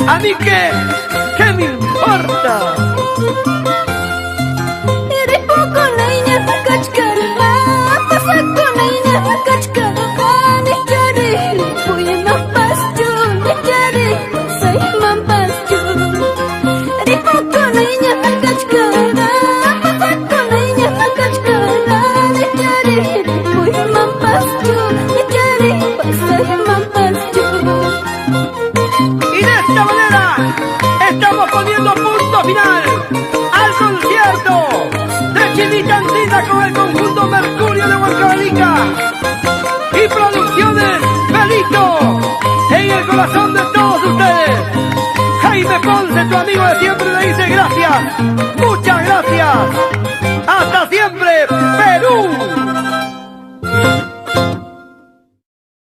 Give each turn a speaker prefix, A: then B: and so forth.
A: ¿A mí qué me importa? Y de esta manera estamos poniendo punto final al concierto de Chinita Andina con el conjunto Mercurio de Huancavelica y Producciones Felito en el corazón de todos ustedes. Jaime Ponce, tu amigo de siempre, le dice gracias, muchas gracias. Hasta siempre, Perú.